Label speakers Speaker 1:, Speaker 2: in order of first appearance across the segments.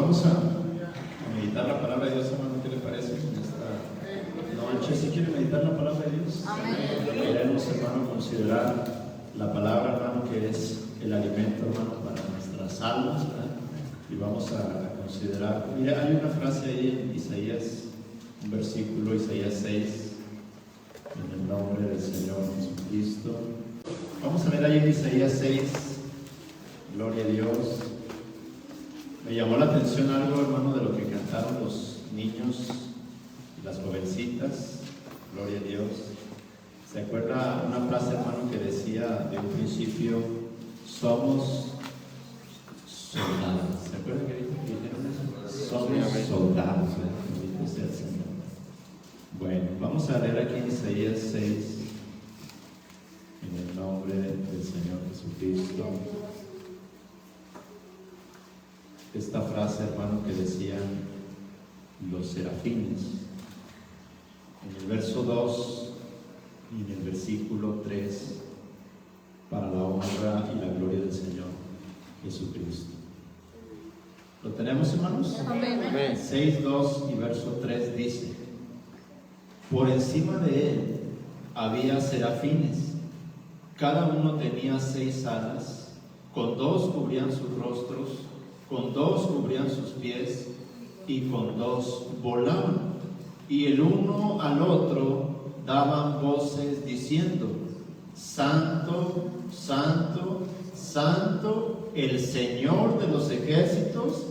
Speaker 1: vamos a meditar la palabra de Dios, hermano. ¿Qué le parece en esta noche? ¿Sí quiere meditar la palabra de Dios?
Speaker 2: Amén.
Speaker 1: Queremos, hermano, considerar la palabra, hermano, que es el alimento, hermano, para nuestras almas, ¿verdad? Y vamos a considerar, mira, hay una frase ahí en Isaías, un versículo, Isaías 6, en el nombre del Señor Jesucristo. Vamos a ver ahí en Isaías 6, gloria a Dios. Me llamó la atención algo, hermano, de lo que cantaron los niños y las jovencitas, gloria a Dios. ¿Se acuerda una frase, hermano, que decía de un principio, somos soldados? ¿Se acuerdan que dijeron eso? Somos soldados, bendito sea el Señor. Bueno, vamos a leer aquí en Isaías 6, en el nombre del Señor Jesucristo. Esta frase, hermano, que decían los serafines, en el verso 2 y en el versículo 3, para la honra y la gloria del Señor Jesucristo. ¿Lo tenemos, hermanos?
Speaker 2: Amén.
Speaker 1: 6, 2 y verso 3 dice: por encima de él había serafines, cada uno tenía 6 alas, con 2 cubrían sus rostros, con 2 cubrían sus pies, y con 2 volaban, y el uno al otro daban voces diciendo: Santo, Santo, Santo, el Señor de los ejércitos,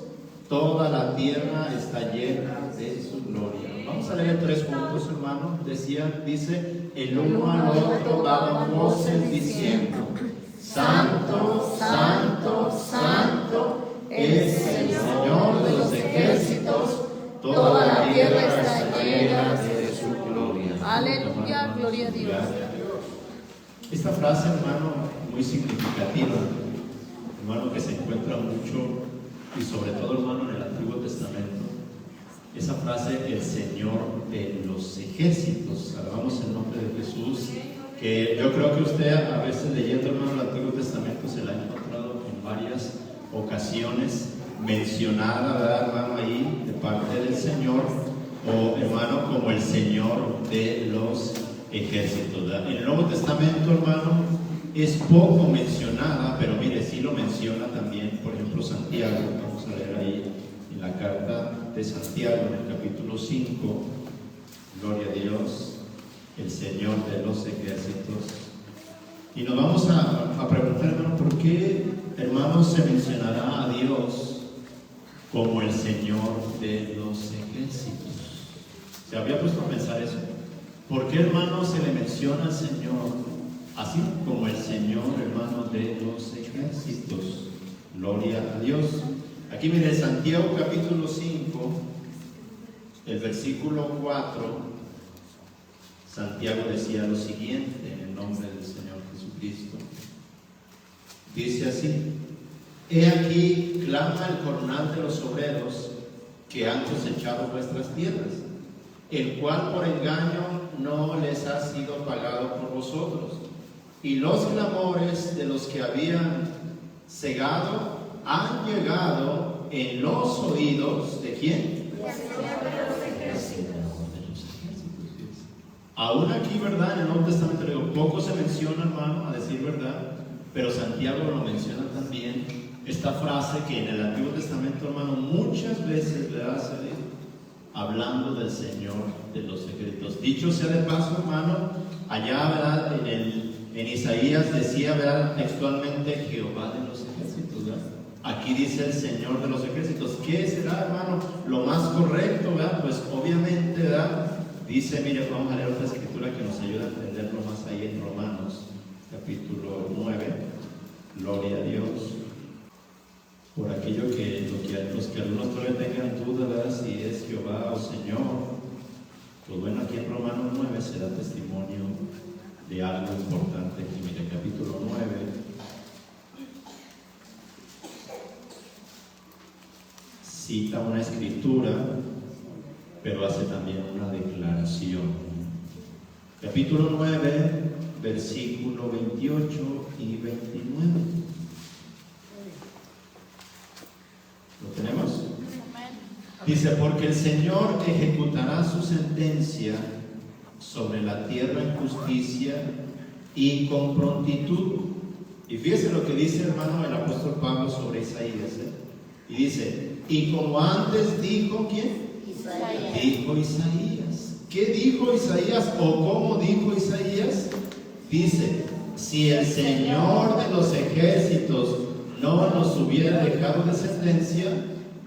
Speaker 1: toda la tierra está llena de su gloria. Vamos a leer 3 puntos, hermano. Dice, el uno al otro daban voces diciendo: Santo, Santo, Santo, es el Señor de los ejércitos, toda la tierra está llena de su gloria.
Speaker 2: Aleluya, gloria a Dios.
Speaker 1: Esta frase, hermano, muy significativa, hermano, que se encuentra mucho y sobre todo, hermano, en el Antiguo Testamento. Esa frase, el Señor de los ejércitos. Alabamos el nombre de Jesús, que yo creo que usted a veces leyendo, hermano, el Antiguo Testamento se la ha encontrado en varias ocasiones mencionada, ¿verdad, hermano? Ahí de parte del Señor, o hermano, como el Señor de los ejércitos, ¿verdad? En el Nuevo Testamento, hermano, es poco mencionada, pero mire, sí lo menciona también, por ejemplo, Santiago. Vamos a leer ahí en la carta de Santiago, en el capítulo 5, gloria a Dios, el Señor de los ejércitos. Y nos vamos a preguntar, hermano, ¿por qué, hermano, se mencionará a Dios como el Señor de los ejércitos? ¿Se había puesto a pensar eso? ¿Por qué, hermano, se le menciona al Señor así como el Señor, hermano, de los ejércitos? Gloria a Dios. Aquí mire, Santiago capítulo 5, el versículo 4, Santiago decía lo siguiente en el nombre del Señor Jesucristo. Dice así: he aquí clama el jornal de los obreros que han cosechado vuestras tierras, el cual por engaño no les ha sido pagado por vosotros, y los clamores de los que habían cegado han llegado en los oídos ¿de quién? Aún aquí, ¿verdad? En el Nuevo Testamento, digo, poco se menciona, hermano, a decir verdad, pero Santiago lo menciona también, esta frase que en el Antiguo Testamento, hermano, muchas veces, ¿verdad?, sale hablando del Señor de los ejércitos. Dicho sea de paso, hermano, allá, ¿verdad?, en Isaías decía, ¿verdad?, textualmente Jehová de los ejércitos, ¿verdad? Aquí dice el Señor de los ejércitos. ¿Qué será, hermano, lo más correcto, verdad? Pues obviamente, ¿verdad?, dice, mire, vamos a leer otra escritura que nos ayuda a entenderlo más ahí en Romanos, capítulo 9, gloria a Dios. Por aquello que los que algunos todavía tengan duda, ¿verdad?, si es Jehová o Señor, pues bueno, aquí en Romanos 9 se da testimonio de algo importante. Aquí mire, capítulo 9, cita una escritura, pero hace también una declaración. Capítulo 9, versículo 28 y 29. ¿Lo tenemos? Dice, porque el Señor ejecutará su sentencia sobre la tierra en justicia y con prontitud. Y fíjese lo que dice, hermano, el apóstol Pablo sobre Isaías. Y dice, y como antes dijo, ¿quién?
Speaker 2: Isaías.
Speaker 1: Dijo Isaías. ¿Qué dijo Isaías o cómo dijo Isaías? Dice, si el Señor de los ejércitos no nos hubiera dejado descendencia,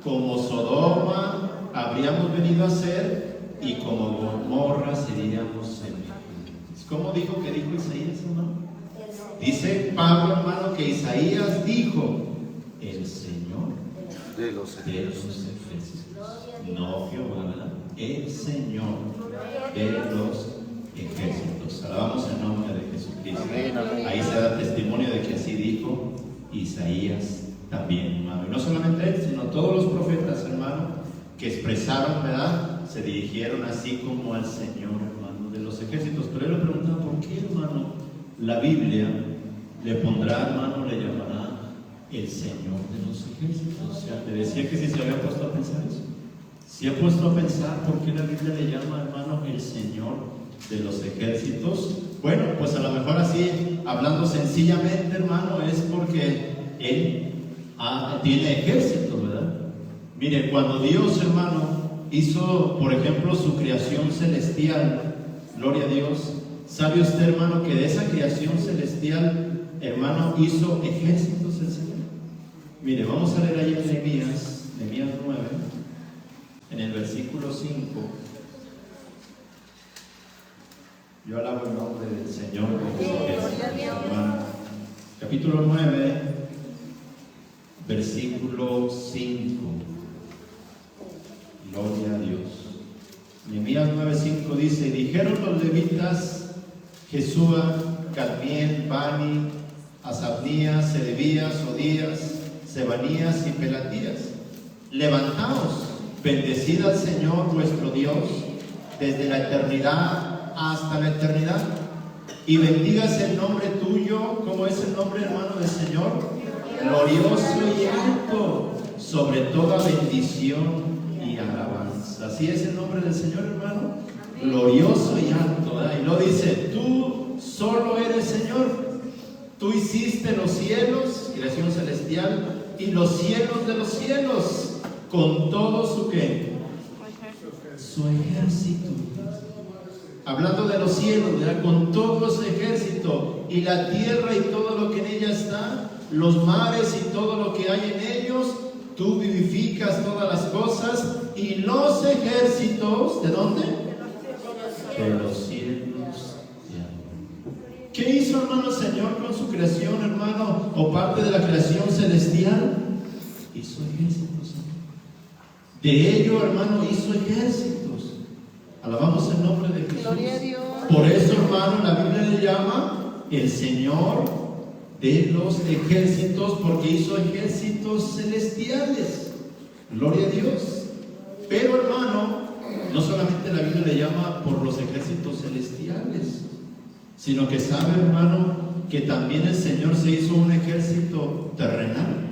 Speaker 1: como Sodoma habríamos venido a ser y como Gomorra seríamos en. ¿Cómo dijo que dijo Isaías, hermano? Dice Pablo, hermano, que Isaías dijo, el Señor
Speaker 3: de los
Speaker 1: ejércitos. No Jehová, ¿verdad? El Señor de los ejércitos. Alabamos el nombre de Jesucristo.
Speaker 3: Amén, amén.
Speaker 1: Ahí se da testimonio de que así dijo Isaías también, hermano. Y no solamente él, sino todos los profetas, hermano, que expresaron, ¿verdad? Se dirigieron así como al Señor, hermano, de los ejércitos. Pero él le preguntaba, ¿por qué, hermano, la Biblia le pondrá, hermano, le llamará el Señor de los ejércitos? O sea, te decía que si se había puesto a pensar eso. ¿Se ha puesto a pensar por qué la Biblia le llama, hermano, el Señor de los ejércitos? Bueno, pues a lo mejor así, hablando sencillamente, hermano, es porque Él tiene ejércitos, ¿verdad? Mire, cuando Dios, hermano, hizo, por ejemplo, su creación celestial, gloria a Dios, ¿sabe usted, hermano, que de esa creación celestial, hermano, hizo ejércitos el Señor? Mire, vamos a leer ahí en Nehemías 9, en el versículo 5. Yo alabo el nombre del Señor de Jesucristo, hermano. Capítulo 9, versículo 5. Gloria a Dios. Nehemías 9:5 dice, dijeron los levitas, Jesúa, Cadmiel, Bani, Asabnías, Sedebías, Odías, Sebanías y Pelatías, levantaos, bendecid al Señor vuestro Dios desde la eternidad hasta la eternidad, y bendigas el nombre tuyo. ¿Cómo es el nombre, hermano, del Señor? Glorioso y alto, sobre toda bendición y alabanza. Así es el nombre del Señor, hermano, glorioso y alto, ¿verdad? Y lo dice, tú solo eres Señor. Tú hiciste los cielos, creación celestial, y los cielos de los cielos, con todo su ¿qué? Su ejército. Hablando de los cielos, ¿verdad? Con todo su ejército, y la tierra y todo lo que en ella está, los mares y todo lo que hay en ellos, tú vivificas todas las cosas, y los ejércitos, ¿de dónde? De los cielos. ¿Qué hizo, hermano, el Señor con su creación, hermano, o parte de la creación celestial? Hizo ejércitos. De ello, hermano, hizo ejércitos. Alabamos el nombre de Jesús.
Speaker 2: Gloria a Dios.
Speaker 1: Por eso, hermano, la Biblia le llama el Señor de los ejércitos, porque hizo ejércitos celestiales. Gloria a Dios. Pero, hermano, no solamente la Biblia le llama por los ejércitos celestiales, sino que sabe, hermano, que también el Señor se hizo un ejército terrenal.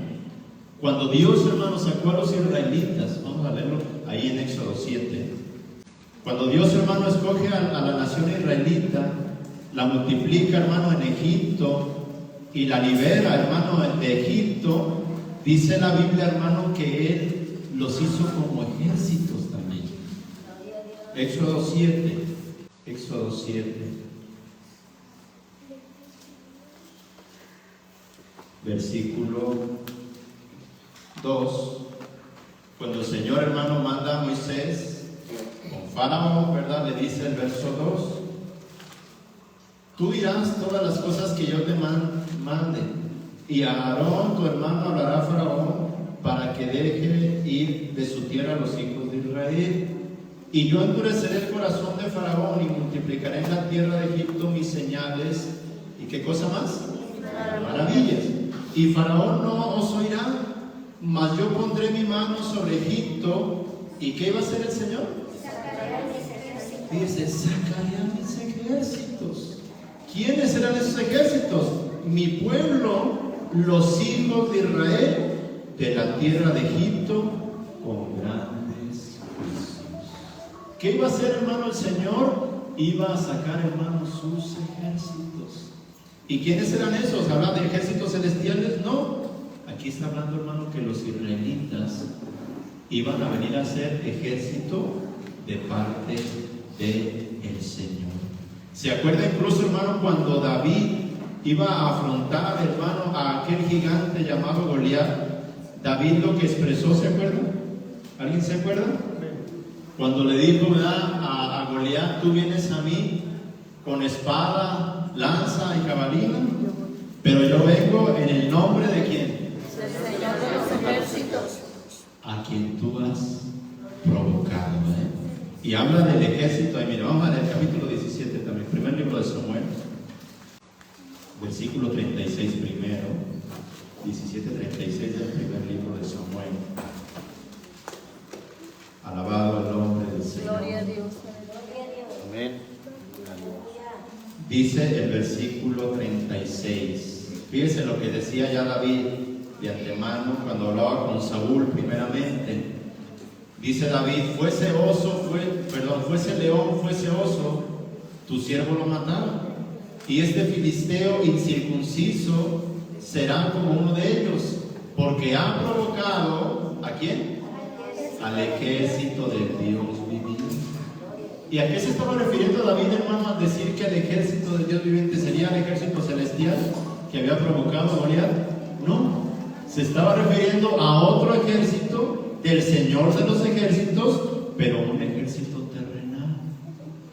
Speaker 1: Cuando Dios, hermano, sacó a los israelitas, vamos a leerlo ahí en Éxodo 7. Cuando Dios, hermano, escoge a la nación israelita, la multiplica, hermano, en Egipto y la libera, hermano, de Egipto, dice la Biblia, hermano, que Él los hizo como ejércitos también. Éxodo 7. Éxodo 7. Versículo 2. Cuando el Señor, hermano, manda a Moisés con Faraón, ¿verdad? Le dice el verso 2: tú dirás todas las cosas que yo te mande, y a Aarón tu hermano hablará a Faraón para que deje ir de su tierra a los hijos de Israel. Y yo endureceré el corazón de Faraón y multiplicaré en la tierra de Egipto mis señales. ¿Y qué cosa más? Maravillas. Y Faraón no os oirá, mas yo pondré mi mano sobre Egipto. ¿Y qué iba a hacer el Señor? Dice, sacaré a mis ejércitos. ¿Quiénes eran esos ejércitos? Mi pueblo, los hijos de Israel, de la tierra de Egipto, con grandes ¿Qué iba a hacer, hermano, el Señor? Iba a sacar, hermano, sus ejércitos. ¿Y quiénes eran esos? ¿Hablan de ejércitos celestiales? No. Aquí está hablando, hermano, que los israelitas iban a venir a ser ejército de parte del Señor. ¿Se acuerda incluso, hermano, cuando David iba a afrontar, hermano, a aquel gigante llamado Goliat? David lo que expresó, ¿se acuerda? ¿Alguien se acuerda? Cuando le dijo, ¿verdad?, a Goliat: tú vienes a mí con espada, lanza y jabalina, pero yo vengo en el nombre de ¿quién?
Speaker 2: El Señor de los ejércitos,
Speaker 1: A quien tú has provocado. Y habla del ejército. Ahí mira, vamos a leer el capítulo 17 también, primer libro de Samuel, versículo 36 primero, 17:36 del primer libro de Samuel. Alabado el nombre del Señor.
Speaker 2: gloria a Dios.
Speaker 3: Amén.
Speaker 1: Dice el versículo 36. Fíjese lo que decía ya David de antemano cuando hablaba con Saúl primeramente. Dice David: fuese león, fuese oso, tu siervo lo mataba. Y este filisteo incircunciso será como uno de ellos, porque ha provocado ¿a quién? Al ejército del Dios viviente. ¿Y a qué se estaba refiriendo David, hermano, al decir que el ejército del Dios viviente sería el ejército celestial que había provocado a Goliat? No, se estaba refiriendo a otro ejército del Señor de los ejércitos, pero un ejército terrenal.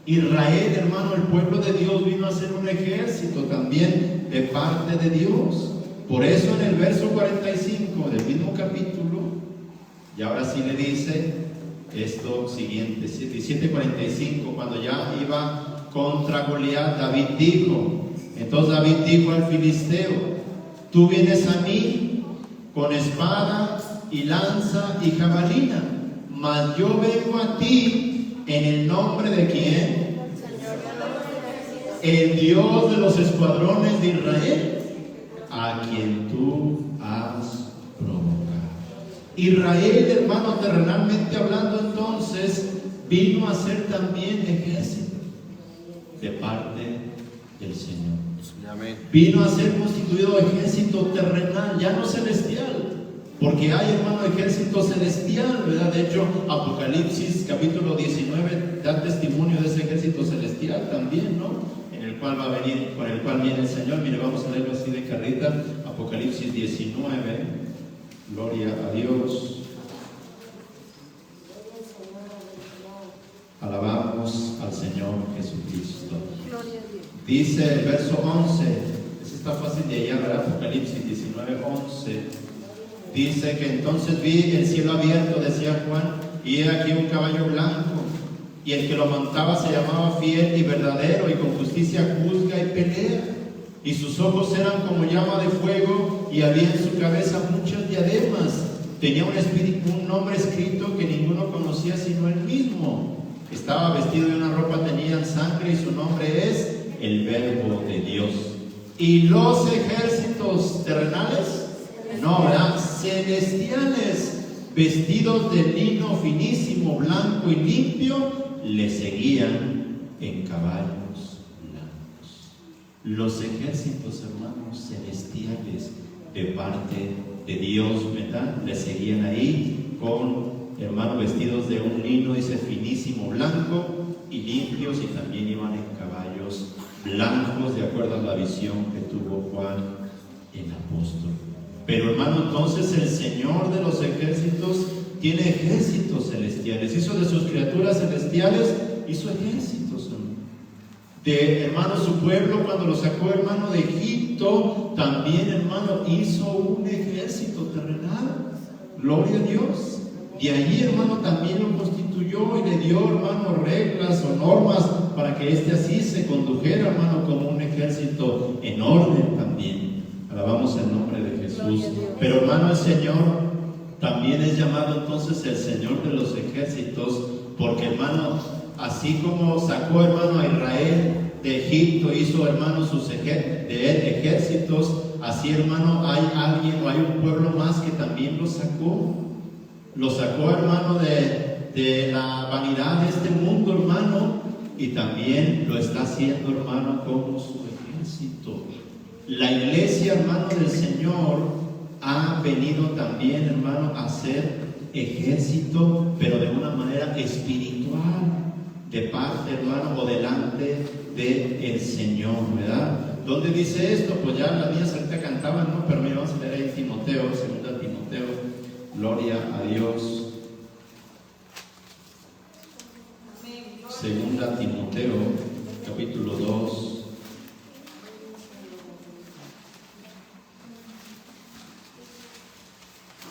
Speaker 1: Israel, hermano, el pueblo de Dios vino a ser un ejército también de parte de Dios. Por eso en el verso 45 del mismo capítulo, y ahora sí le dice esto siguiente, 17:45, cuando ya iba contra Goliat, David dijo, entonces David dijo al filisteo: tú vienes a mí con espada y lanza y jabalina, mas yo vengo a ti en el nombre de ¿quién? El Dios de los escuadrones de Israel, a quien tú has provocado. Israel, hermano, terrenalmente hablando, entonces vino a ser también ejército de parte del Señor.
Speaker 3: Amén.
Speaker 1: Vino a ser constituido ejército terrenal, ya no celestial, porque hay, hermano, ejército celestial, ¿verdad? De hecho, Apocalipsis capítulo 19 da testimonio de ese ejército celestial también, ¿no? En el cual va a venir, con el cual viene el Señor. Mire, vamos a leerlo así de carrita. Apocalipsis 19. Gloria a Dios. Alabamos al Señor Jesucristo.
Speaker 2: Gloria a Dios.
Speaker 1: Dice el verso 11, eso está fácil de hallar, ¿verdad? Apocalipsis 19:11. Dice que entonces vi el cielo abierto, decía Juan, y he aquí un caballo blanco, y el que lo montaba se llamaba Fiel y Verdadero, y con justicia juzga y pelea. Y sus ojos eran como llama de fuego, y había en su cabeza muchas diademas. Tenía un nombre escrito que ninguno conocía sino él mismo. Estaba vestido de una ropa teñida en sangre, y su nombre es el Verbo de Dios. Y los ejércitos terrenales, no, ¿verdad?, celestiales, vestidos de lino finísimo, blanco y limpio, le seguían en caballos blancos. Los ejércitos, hermanos, celestiales de parte de Dios, ¿verdad?, le seguían ahí con, hermanos, vestidos de un lino, dice, finísimo, blanco y limpios, y también iban en caballos blancos, de acuerdo a la visión que tuvo Juan el apóstol. Pero, hermano, entonces el Señor de los ejércitos tiene ejércitos celestiales. Hizo de sus criaturas celestiales, hizo ejércitos, de, hermano, su pueblo cuando lo sacó, hermano, de Egipto, también, hermano, hizo un ejército terrenal. Gloria a Dios. Y allí, hermano, también lo constituyó y le dio, hermano, reglas o normas para que éste así se condujera, hermano, como un ejército en orden también. Alabamos el nombre de Jesús. Pero, hermano, el Señor también es llamado entonces el Señor de los ejércitos, porque, hermano, así como sacó, hermano, a Israel de Egipto, hizo, hermano, sus ejércitos, así, hermano, hay alguien o hay un pueblo más que también lo sacó. Lo sacó, hermano, de de la vanidad de este mundo, hermano, y también lo está haciendo, hermano, como su ejército. La iglesia, hermano, del Señor ha venido también, hermano, a ser ejército, pero de una manera espiritual, de parte, hermano, o delante del Señor, ¿verdad? ¿Dónde dice esto? Pues ya las niñas ahorita cantaban, ¿no? Pero mira, vamos a leer ahí Timoteo, 2 Timoteo, gloria a Dios. 2 Timoteo, capítulo 2.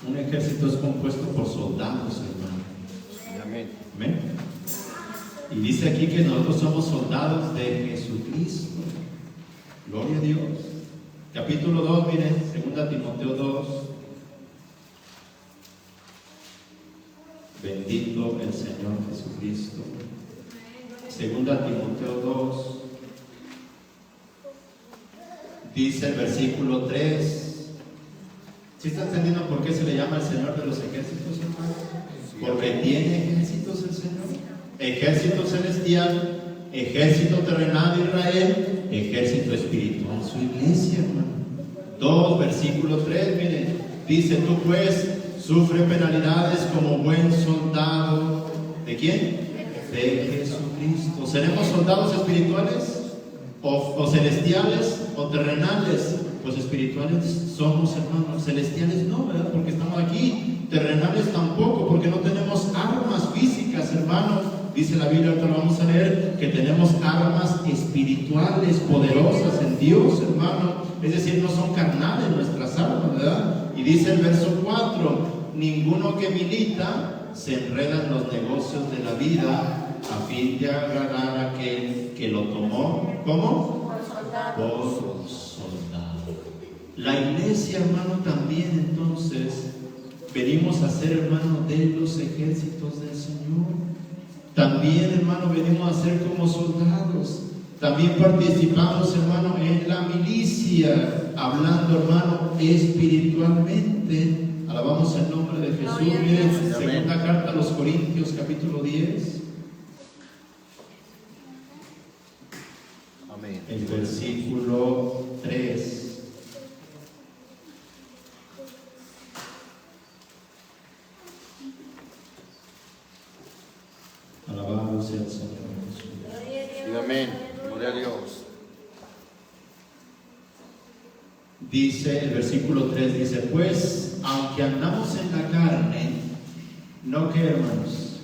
Speaker 1: Un ejército es compuesto por soldados, hermano.
Speaker 3: Amén.
Speaker 1: Amén. Y dice aquí que nosotros somos soldados de Jesucristo. Gloria a Dios. Capítulo 2, miren, 2 Timoteo 2. Bendito el Señor Jesucristo. 2 Timoteo 2. Dice el versículo 3. ¿Sí está entendiendo por qué se le llama el Señor de los ejércitos, hermano? Porque tiene ejércitos el Señor. Ejército celestial, ejército terrenal de Israel, ejército espiritual, su iglesia, hermano. 2, versículo 3, miren, dice: tú pues sufre penalidades como buen soldado. ¿De quién? De Jesucristo. ¿Seremos soldados espirituales? ¿O celestiales? ¿O terrenales? Pues espirituales somos, hermanos. Celestiales no, ¿verdad? Porque estamos aquí. Terrenales tampoco, porque no tenemos armas físicas, hermanos. Dice la Biblia, ahorita lo vamos a leer, que tenemos armas espirituales poderosas en Dios, hermano. Es decir, no son carnales nuestras armas, ¿verdad? Y dice el verso 4: ninguno que milita se enreda en los negocios de la vida a fin de agradar a aquel que lo tomó. ¿Cómo? Por soldado. La iglesia, hermano, también entonces venimos a ser, hermano, de los ejércitos del Señor. También, hermano, venimos a ser como soldados. También participamos, hermano, en la milicia, hablando, hermano, espiritualmente. Alabamos el nombre de Jesús. Miren, segunda carta a los Corintios, capítulo 10.
Speaker 3: Amén.
Speaker 1: El versículo 3. Alabado sea el Señor Jesús.
Speaker 3: Diga amén. Gloria a Dios.
Speaker 1: Dice el versículo 3, dice: pues, aunque andamos en la carne, ¿no qué, hermanos?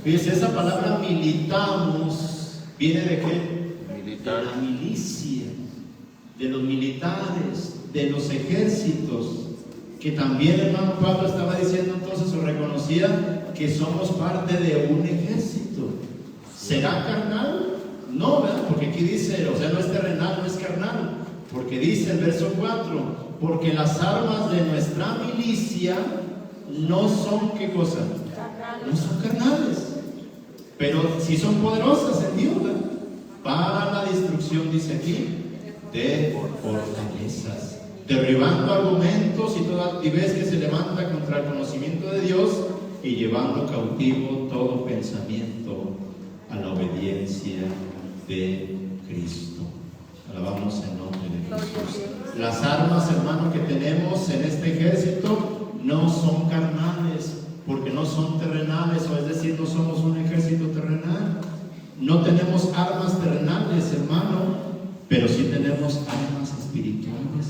Speaker 1: Fíjense, esa palabra militamos, ¿viene de qué?
Speaker 3: Militar.
Speaker 1: De la milicia, de los militares, de los ejércitos, que también, hermano Pablo estaba diciendo entonces, o reconocía que somos parte de un ejército. ¿Será carnal? No, ¿verdad? Porque aquí dice, o sea, no es terrenal, no es carnal. Porque dice el verso 4, porque las armas de nuestra milicia no son, ¿qué cosa? No son carnales, pero sí son poderosas en Dios, ¿verdad? Para la destrucción, dice aquí, de fortalezas, derribando argumentos y toda altivez que se levanta contra el conocimiento de Dios, y llevando cautivo todo pensamiento a la obediencia de Cristo. Alabamos el nombre de Jesús. Las armas, hermano, que tenemos en este ejército no son carnales, porque no son terrenales, o es decir, no somos un ejército terrenal. No tenemos armas terrenales, hermano, pero sí tenemos armas espirituales,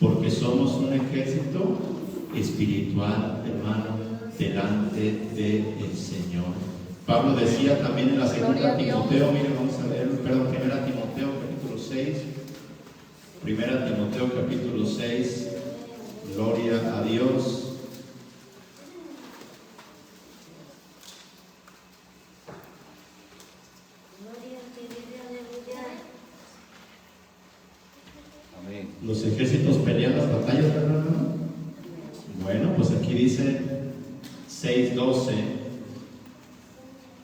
Speaker 1: porque somos un ejército espiritual, hermano, delante del Señor. Pablo decía también en la segunda Timoteo, miren, vamos a leer, primera Timoteo capítulo 6, primera Timoteo capítulo 6, gloria a Dios.
Speaker 3: Amén.
Speaker 1: Los ejércitos pelean las batallas, ¿verdad, hermano? Bueno, pues aquí dice 6:12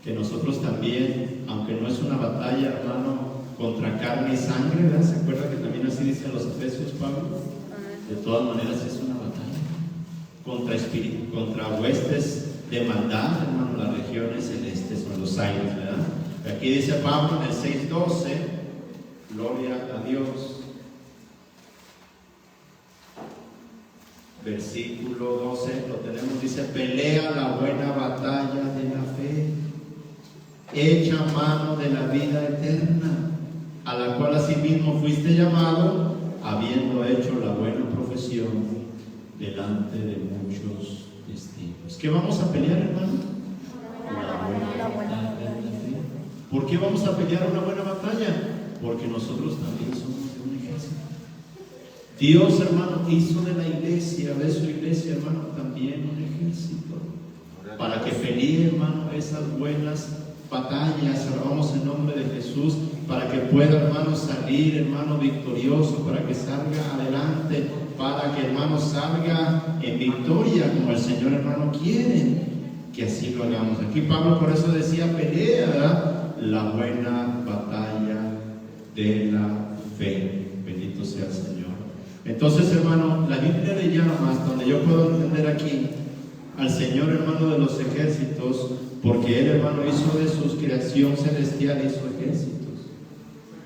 Speaker 1: que nosotros también, aunque no es una batalla, hermano, contra carne y sangre, ¿verdad? ¿Se acuerda que también así dicen los Efesios, Pablo? De todas maneras es una batalla contra huestes de maldad, hermano, las regiones celestes o los aires, ¿verdad? Aquí dice Pablo en el 6:12, gloria a Dios. Versículo 12, lo tenemos, dice: pelea la buena batalla de la fe, echa mano de la vida eterna, a la cual asimismo fuiste llamado, habiendo hecho la buena profesión delante de muchos testigos. ¿Qué vamos a pelear, hermano? La buena batalla de la fe. ¿Por qué vamos a pelear una buena batalla? Porque nosotros también somos de un ejército. Dios, hermano, hizo de la iglesia, de su iglesia, hermano, también un ejército, para que pelee, hermano, esas buenas batallas. Alabamos el nombre de Jesús, para que pueda, hermano, salir, hermano, victorioso, para que salga adelante, para que, hermano, salga en victoria, como el Señor, hermano, quiere que así lo hagamos. Aquí Pablo por eso decía: pelea, ¿verdad?, la buena batalla de la fe. Bendito sea el Señor. Entonces, hermano, la Biblia le llama, hasta donde yo puedo entender aquí, al Señor, hermano, de los ejércitos, porque Él, hermano, hizo de su creación celestial, hizo ejércitos.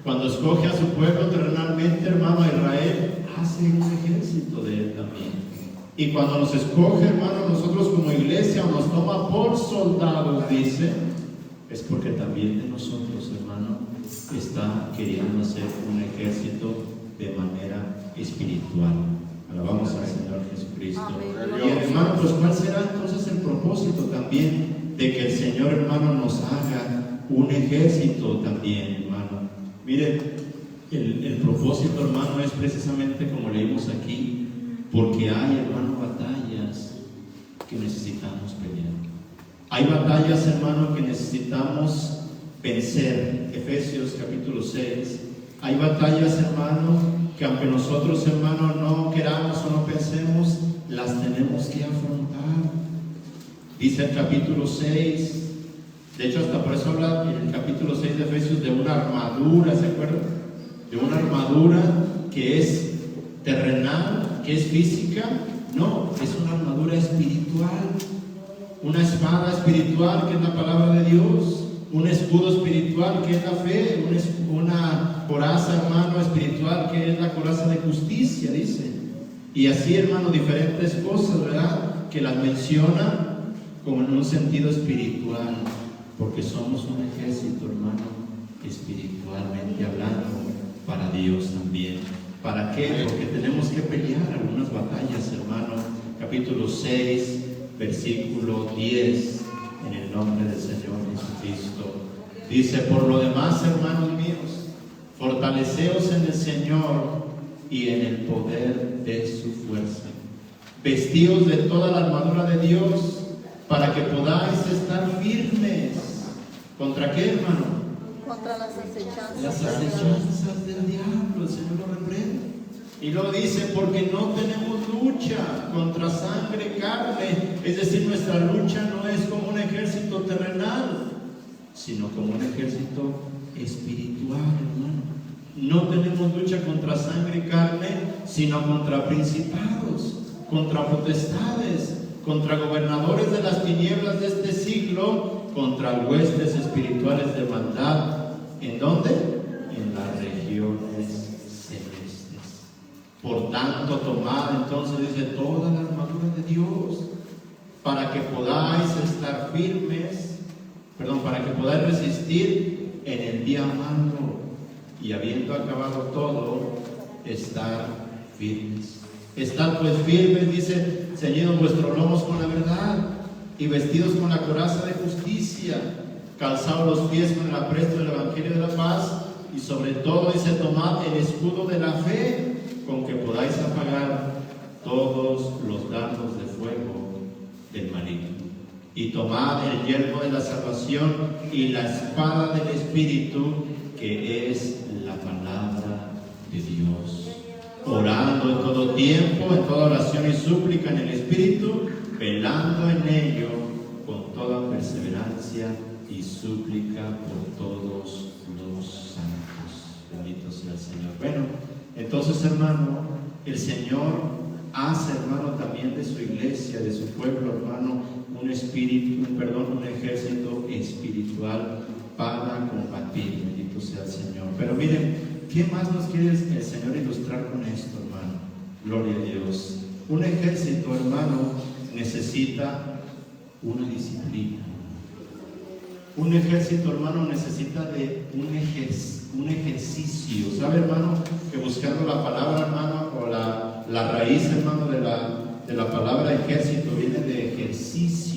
Speaker 1: Cuando escoge a su pueblo terrenalmente, hermano, a Israel, hace un ejército de Él también. Y cuando nos escoge, hermano, nosotros como iglesia, o nos toma por soldados, dice, es porque también de nosotros, hermano, está queriendo hacer un ejército de manera espiritual. Alabamos al Señor Jesucristo.
Speaker 2: Amén.
Speaker 1: Y hermano, pues ¿cuál será entonces el propósito también de que el Señor, hermano, nos haga un ejército también, hermano? Mire, el propósito, hermano, es precisamente como leímos aquí, porque hay, hermano, batallas que necesitamos pelear. Hay batallas, hermano, que necesitamos vencer. Efesios capítulo 6. Hay batallas, hermano, que aunque nosotros, hermano, no queramos o no pensemos, las tenemos que afrontar. Dice el capítulo 6, de hecho hasta por eso habla en el capítulo 6 de Efesios de una armadura, ¿se acuerdan? De una armadura que es terrenal, que es física. No, es una armadura espiritual, una espada espiritual que es la palabra de Dios, un escudo espiritual que es la fe, una coraza, hermano, espiritual que es la coraza de justicia, dice. Y así, hermano, diferentes cosas, ¿verdad?, que las menciona como en un sentido espiritual, porque somos un ejército, hermano, espiritualmente hablando, para Dios también. ¿Para qué? Porque tenemos que pelear algunas batallas, hermano. Capítulo 6, versículo 10, en el nombre del Señor Jesucristo. Dice: por lo demás, hermanos míos, fortaleceos en el Señor y en el poder de su fuerza. Vestíos de toda la armadura de Dios, para que podáis estar firmes. ¿Contra qué, hermano?
Speaker 2: Contra las acechanzas.
Speaker 1: Las acechanzas del diablo. El Señor lo reprende. Y luego dice: porque no tenemos lucha contra sangre y carne. Es decir, nuestra lucha no es como un ejército terrenal, sino como un ejército espiritual, hermano. No tenemos lucha contra sangre y carne, sino contra principados, contra potestades, contra gobernadores de las tinieblas de este siglo, contra huestes espirituales de maldad. ¿En dónde? En las regiones celestes. Por tanto, tomad entonces, dice, toda la armadura de Dios, para que podáis estar firmes, para que podáis resistir en el día malo, y habiendo acabado todo, estar firmes. Estad pues firmes, dice, ceñidos vuestros lomos con la verdad, y vestidos con la coraza de justicia, calzados los pies con el apresto del evangelio de la paz, y sobre todo, dice, tomad el escudo de la fe, con que podáis apagar todos los dardos de fuego del maligno. Y tomad el yelmo de la salvación y la espada del Espíritu, que es la palabra de Dios, orando en todo tiempo, en toda oración y súplica en el Espíritu, velando en ello con toda perseverancia y súplica por todos los santos. Bendito sea el Señor. Bueno, entonces, hermano, el Señor hace, hermano, también de su iglesia, de su pueblo, hermano, un ejército espiritual para combatir. Bendito sea el Señor. Pero miren, ¿qué más nos quiere el Señor ilustrar con esto, hermano? Gloria a Dios. Un ejército, hermano, necesita una disciplina. Un ejército, hermano, necesita de un ejercicio. ¿Sabe, hermano? Que buscando la palabra, hermano, o la raíz, hermano, de la palabra ejército viene de ejercicio.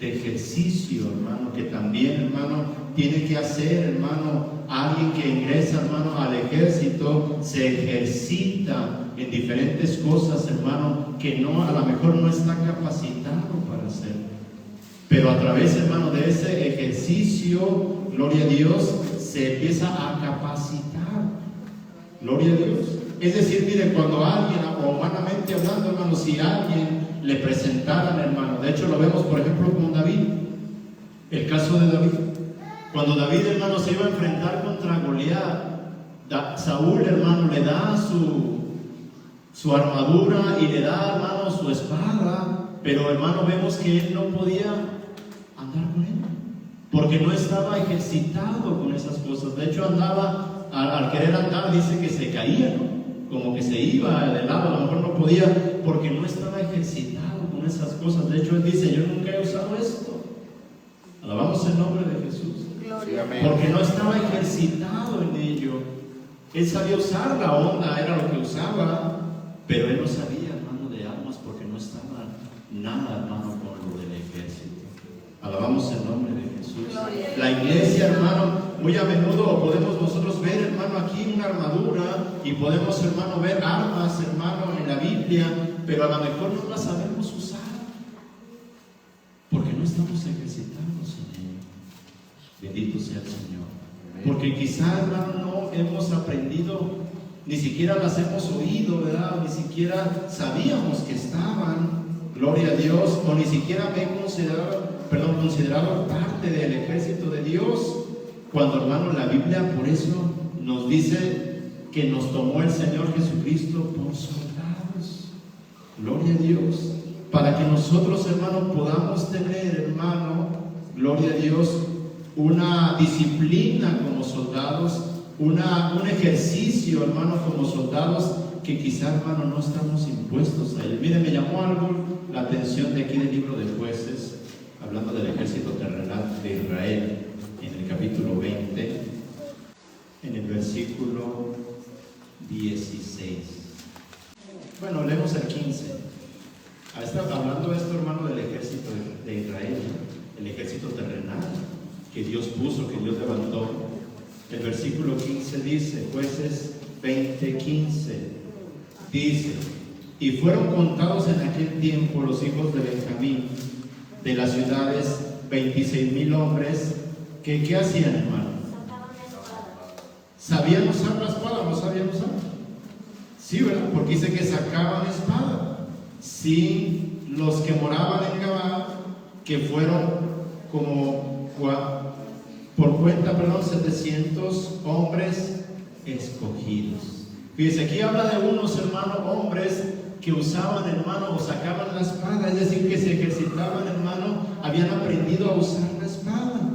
Speaker 1: De ejercicio, hermano, que también, hermano, tiene que hacer, hermano, alguien que ingresa, hermano, al ejército, se ejercita en diferentes cosas, hermano, que no, a lo mejor no está capacitado para hacer. Pero a través, hermano, de ese ejercicio, gloria a Dios, se empieza a capacitar. Gloria a Dios. Es decir, mire, cuando alguien, o humanamente hablando, hermano, si alguien le presentaran, hermano, de hecho lo vemos, por ejemplo, con David, el caso de David. Cuando David, hermano, se iba a enfrentar contra Goliat, Saúl, hermano, le da su armadura y le da, hermano, su espada, pero, hermano, vemos que él no podía andar con él, porque no estaba ejercitado con esas cosas. De hecho, andaba, al querer andar, dice que se caía, ¿no? Como que se iba de lado, a lo mejor no podía, porque no estaba ejercitado con esas cosas. De hecho, él dice, yo nunca he usado esto. Alabamos el nombre de Jesús.
Speaker 2: Gloria.
Speaker 1: Porque no estaba ejercitado en ello. Él sabía usar la onda, era lo que usaba, pero él no sabía, hermano, de armas, porque no estaba nada, hermano, con lo del ejército. Alabamos el nombre de Jesús.
Speaker 2: Gloria.
Speaker 1: La iglesia, hermano, muy a menudo podemos nosotros ver, hermano, aquí una armadura, y podemos, hermano, ver armas, hermano, en la Biblia, pero a lo mejor no las sabemos usar, porque no estamos ejercitados en ello. Bendito sea el Señor. Porque quizá, hermano, no hemos aprendido, ni siquiera las hemos oído, ¿verdad? Ni siquiera sabíamos que estaban, gloria a Dios, o ni siquiera me he considerado parte del ejército de Dios. Cuando, hermano, la Biblia por eso nos dice que nos tomó el Señor Jesucristo por soldados. Gloria a Dios. Para que nosotros, hermano, podamos tener, hermano, gloria a Dios, una disciplina como soldados, un ejercicio, hermano, como soldados, que quizá, hermano, no estamos impuestos a ello. Mire, me llamó algo la atención de aquí del libro de Jueces, hablando del ejército terrenal de Israel, en el capítulo 20, en el versículo 16. Bueno, leemos el 15. Hablando de esto, hermano, del ejército de Israel, el ejército terrenal que Dios puso, que Dios levantó. El versículo 15 dice, Jueces 20:15, dice: y fueron contados en aquel tiempo los hijos de Benjamín, de las ciudades, 26,000 hombres, que ¿qué hacían, hermano? ¿Sabían usar la espada o no sabían usar? Sí, ¿verdad? Porque dice que sacaban espada. Sí, los que moraban en Gabá, que fueron como por cuenta, 700 hombres escogidos. Fíjense, aquí habla de unos, hermanos, hombres que usaban, hermano, o sacaban la espada, es decir, que se ejercitaban, hermano, habían aprendido a usar la espada.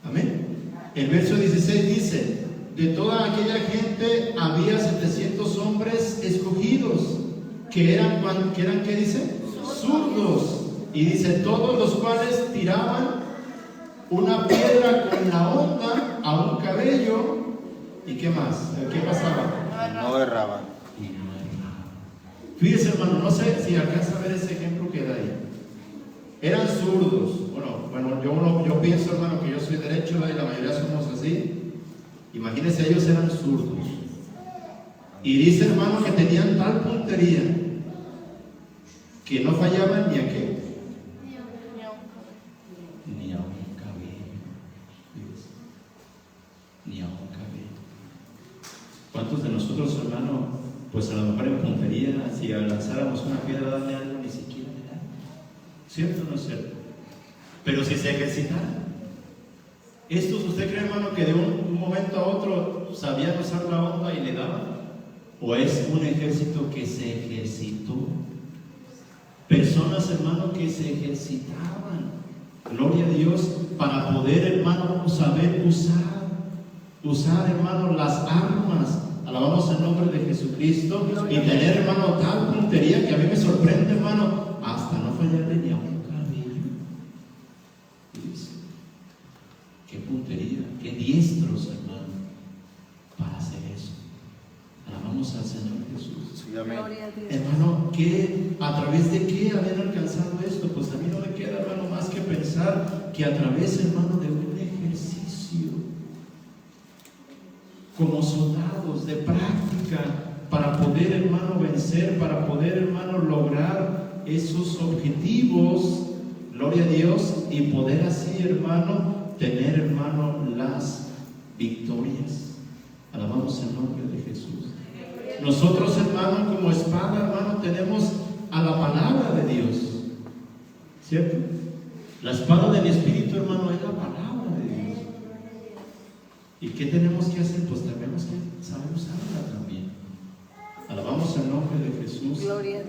Speaker 1: Amén. El verso 16 dice: de toda aquella gente había 700 hombres escogidos, que eran, ¿qué dice? Zurdos. Y dice, todos los cuales tiraban una piedra con la honda a un cabello. ¿Y qué más? ¿Qué pasaba?
Speaker 3: No erraban.
Speaker 1: Y no erraban. Fíjese, hermano, no sé si alcanza a ver ese ejemplo que da ahí. Eran zurdos. Bueno, yo pienso, hermano, que yo soy derecho y la mayoría somos así. Imagínense, ellos eran zurdos. Y dice, hermano, que tenían tal puntería que no fallaban ni a qué. Ni a un cabello. Ni a un cabello. ¿Cuántos de nosotros, hermano, pues a lo mejor en puntería, si lanzáramos una piedra, darle algo, ni siquiera le da? ¿Cierto o no es cierto? Pero si se ejercitaran. ¿Estos usted cree, hermano, que de un momento a otro sabían usar la onda y le daban? ¿O es un ejército que se ejercitó? Personas personas, hermano, que se ejercitaban, gloria a Dios, para poder, hermano, saber usar, hermano, las armas. Alabamos el nombre de Jesucristo y tener, hermano, tal puntería que a mí me sorprende, hermano, hasta no fallarle ni a un cabello. Qué puntería, qué diestros, hermano, para hacer eso. Alabamos al Señor Jesús.
Speaker 3: Sí, amén.
Speaker 1: Hermano, ¿a través de qué habían alcanzado esto? Pues a mí no me queda, hermano, más que pensar que a través, hermano, de un ejercicio como soldados de práctica para poder, hermano, vencer, para poder, hermano, lograr esos objetivos, gloria a Dios, y poder así, hermano, tener, hermano, las victorias. Alabamos el nombre de Jesús. Nosotros, hermano, como espada, hermano, tenemos a la palabra de Dios, ¿cierto? La espada del Espíritu, hermano, es la palabra de Dios. ¿Y qué tenemos que hacer? Pues tenemos que saber usarla también. Alabamos el nombre de Jesús.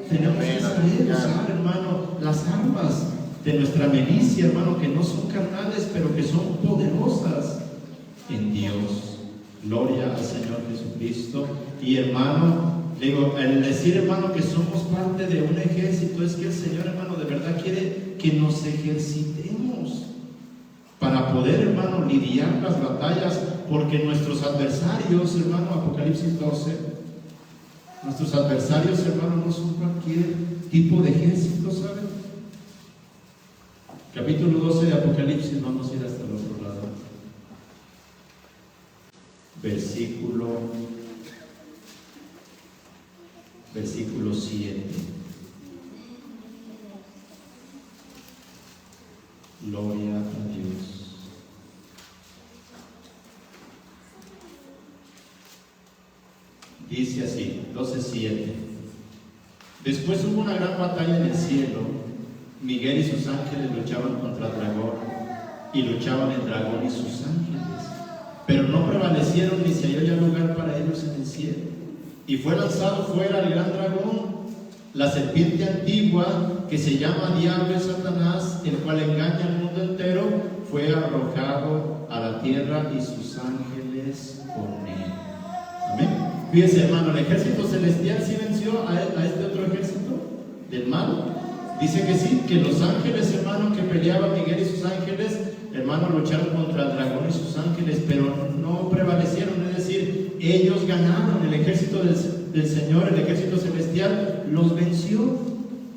Speaker 1: Tenemos que saber usar, hermano, las armas de nuestra milicia, hermano, que no son carnales, pero que son poderosas en Dios. Gloria al Señor Jesucristo. Y hermano, digo, el decir, hermano, que somos parte de un ejército, es que el Señor, hermano, de verdad quiere que nos ejercitemos para poder, hermano, lidiar las batallas, porque nuestros adversarios, hermano, Apocalipsis 12, nuestros adversarios, hermano, no son cualquier tipo de ejército, ¿saben? Capítulo 12 de Apocalipsis, vamos a ir hasta el otro lado. Versículo 7. Gloria a Dios. Dice así, 12:7. Después hubo una gran batalla en el cielo. Miguel y sus ángeles luchaban contra el dragón, y luchaban el dragón y sus ángeles, pero no prevalecieron ni se halló ya lugar para ellos en el cielo. Y fue lanzado fuera el gran dragón, la serpiente antigua, que se llama Diablo y Satanás, el cual engaña al mundo entero, fue arrojado a la tierra y sus ángeles con él. Amén. Fíjense, hermano, el ejército celestial sí venció a este otro ejército del mal. Dice que sí, que los ángeles, hermano, que peleaban Miguel y sus ángeles, hermano, lucharon contra el dragón y sus ángeles, pero no prevalecieron, es decir, ellos ganaron. El ejército del Señor, el ejército celestial, los venció,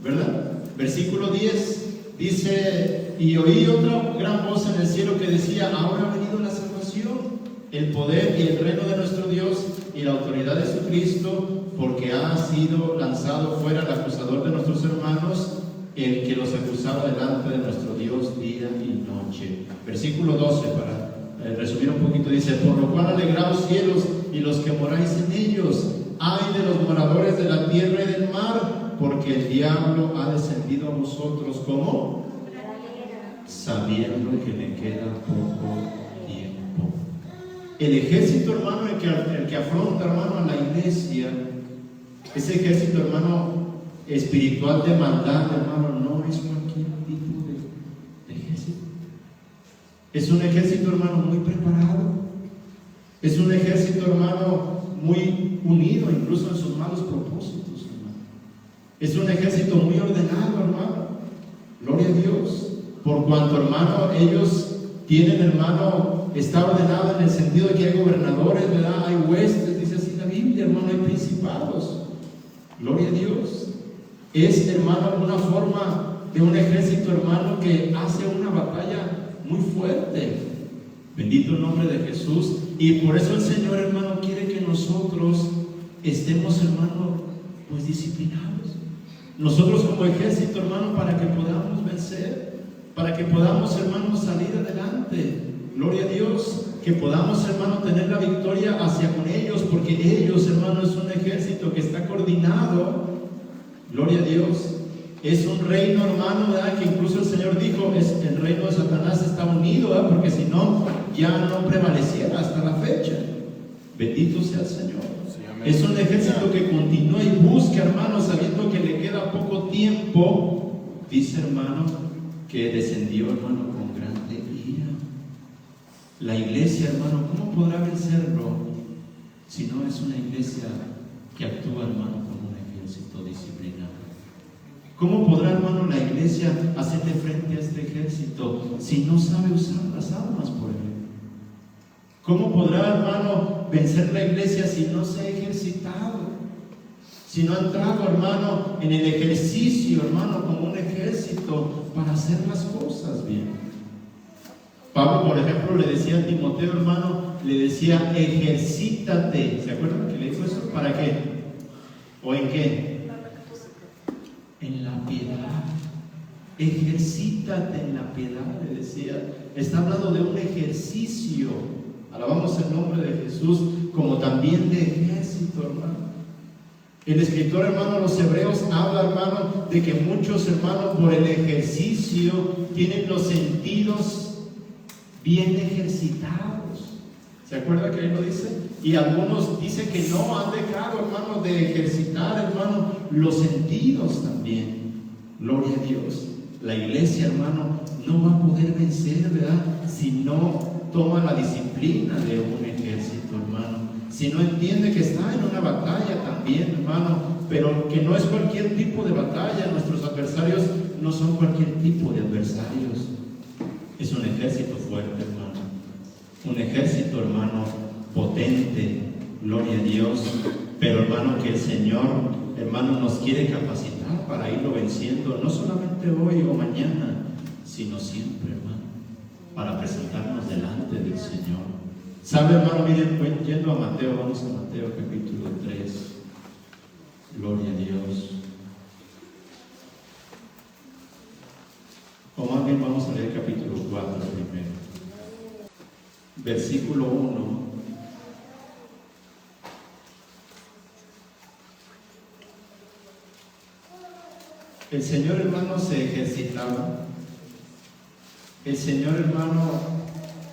Speaker 1: ¿verdad? Versículo 10 dice: y oí otra gran voz en el cielo que decía: ahora ha venido la salvación, el poder y el reino de nuestro Dios y la autoridad de Jesucristo, porque ha sido lanzado fuera el acusador de nuestros hermanos, el que los acusaba delante de nuestro Dios día y noche. Versículo 12, para resumir un poquito, dice: por lo cual alegraos cielos y los que moráis en ellos, ay de los moradores de la tierra y del mar, porque el diablo ha descendido a vosotros como sabiendo que le queda poco tiempo. El ejército, hermano, el que afronta, hermano, a la iglesia, ese ejército, hermano, espiritual de maldad, hermano, no es cualquier tipo de ejército. Es un ejército, hermano, muy preparado. Es un ejército, hermano, muy unido, incluso en sus malos propósitos, hermano. Es un ejército muy ordenado, hermano. Gloria a Dios. Por cuanto, hermano, ellos tienen, hermano, está ordenado en el sentido de que hay gobernadores, ¿verdad? Hay huestes, dice así la Biblia, hermano, hay principados. Gloria a Dios. Es, hermano, una forma de un ejército, hermano, que hace una batalla muy fuerte. Bendito el nombre de Jesús. Y por eso el Señor, hermano, quiere que nosotros estemos, hermano, pues disciplinados. Nosotros como ejército, hermano, para que podamos vencer, para que podamos, hermano, salir adelante. Gloria a Dios. Que podamos, hermano, tener la victoria hacia con ellos, porque ellos, hermano, es un ejército que está coordinado. Gloria a Dios. Es un reino, hermano, ¿verdad? Que incluso el Señor dijo, el reino de Satanás está unido, ¿verdad? Porque si no, ya no prevaleciera hasta la fecha. Bendito sea el Señor. Sí, es un ejército que continúa y busca, hermano, sabiendo que le queda poco tiempo, dice, hermano, que descendió, hermano, con grande ira. La iglesia, hermano, ¿cómo podrá vencerlo si no es una iglesia que actúa, hermano, como un ejército disciplinado? ¿Cómo podrá, hermano, la iglesia hacerle frente a este ejército si no sabe usar las armas por él? ¿Cómo podrá, hermano, vencer la iglesia si no se ha ejercitado? Si no ha entrado, hermano, en el ejercicio, hermano, como un ejército para hacer las cosas bien. Pablo, por ejemplo, le decía a Timoteo, hermano, le decía, ejercítate. ¿Se acuerdan que le dijo eso? ¿Para qué? ¿O en qué? En la piedad. Ejercítate en la piedad, le decía. Está hablando de un ejercicio. Alabamos el nombre de Jesús, como también de ejército, hermano. El escritor, hermano, de los Hebreos habla, hermano, de que muchos, hermanos, por el ejercicio tienen los sentidos bien ejercitados. ¿Se acuerda que ahí lo dice? Y algunos dicen que no han dejado, hermano, de ejercitar, hermano, los sentidos también. Gloria a Dios. La iglesia, hermano, no va a poder vencer, ¿verdad? Si no toma la disciplina de un ejército, hermano. Si no entiende que está en una batalla también, hermano, pero que no es cualquier tipo de batalla. Nuestros adversarios no son cualquier tipo de adversarios. Es un ejército fuerte, hermano. Un ejército, hermano, potente. Gloria a Dios. Pero, hermano, que el Señor, hermano, nos quiere capacitar para irlo venciendo, no solamente hoy o mañana, sino siempre, hermano, para presentarnos delante del Señor. ¿Sabe, hermano? Miren, yendo a Mateo, vamos a Mateo capítulo 3. Gloria a Dios. O más bien vamos a leer capítulo 4 primero. Versículo 1. El Señor, hermano, se ejercitaba. El Señor, hermano,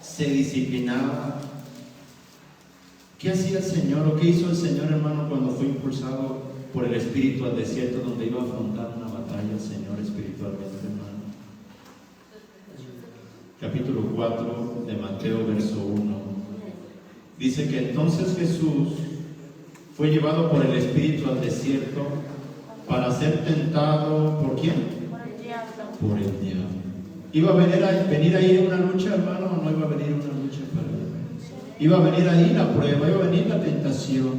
Speaker 1: se disciplinaba. ¿Qué hacía el Señor o qué hizo el Señor, hermano, cuando fue impulsado por el Espíritu al desierto, donde iba a afrontar una batalla el Señor espiritualmente, hermano? Capítulo 4 de Mateo, verso 1. Dice que entonces Jesús fue llevado por el Espíritu al desierto para ser tentado, ¿por quién?
Speaker 2: Por el diablo.
Speaker 1: Por el diablo. ¿Iba a venir ahí una lucha, hermano, o no iba a venir una lucha para él? Iba a venir ahí la prueba, iba a venir la tentación.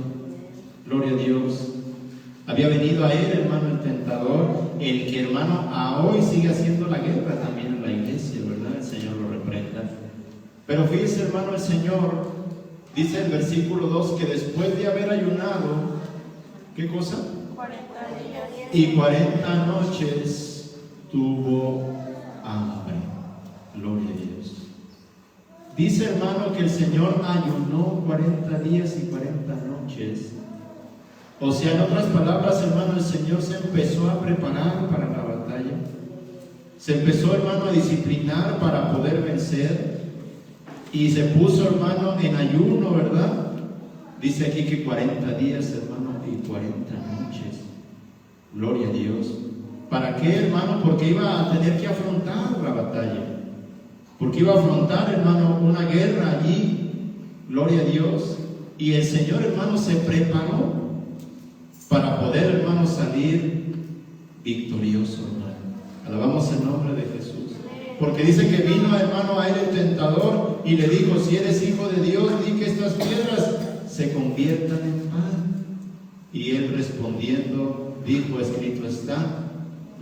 Speaker 1: Gloria a Dios. Había venido a él, hermano, el tentador, el que, hermano, a hoy sigue haciendo la guerra también en la iglesia, ¿verdad? El Señor lo reprenda. Pero fíjese, hermano, el Señor dice en el versículo 2 que después de haber ayunado, ¿qué cosa?
Speaker 2: 40 días.
Speaker 1: Y 40 noches tuvo hambre. Gloria a Dios. Dice, hermano, que el Señor ayunó 40 días y 40 noches. O sea, en otras palabras, hermano, el Señor se empezó a preparar para la batalla. Se empezó, hermano, a disciplinar para poder vencer. Y se puso, hermano, en ayuno, ¿verdad? Dice aquí que 40 días, hermano, y 40 noches. Gloria a Dios. ¿Para qué, hermano? Porque iba a tener que afrontar la batalla. Porque iba a afrontar, hermano, una guerra allí. Gloria a Dios. Y el Señor, hermano, se preparó para poder, hermano, salir victorioso, hermano. Alabamos el nombre de Jesús. Porque dice que vino, hermano, a él el tentador y le dijo: si eres hijo de Dios, di que estas piedras se conviertan en pan. Y él respondiendo dijo: escrito está,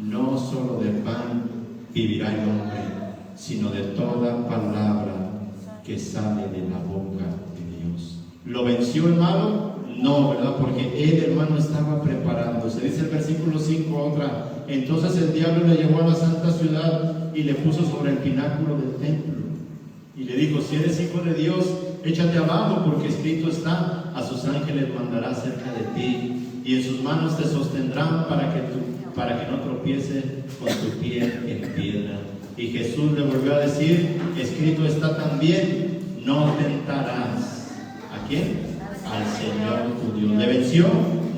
Speaker 1: no solo de pan vivirá el hombre, sino de toda palabra que sale de la boca de Dios. ¿Lo venció el malo? No, ¿verdad? Porque él, hermano, estaba preparándose. Dice el versículo 5 otra: entonces el diablo le llevó a la santa ciudad y le puso sobre el pináculo del templo y le dijo: si eres hijo de Dios, échate abajo, porque escrito está: a sus ángeles mandará cerca de ti, y en sus manos te sostendrán para que no tropiece con tu pie en piedra. Y Jesús le volvió a decir: escrito está también, no tentarás. ¿A quién? Al Señor tu Dios. ¿Le venció?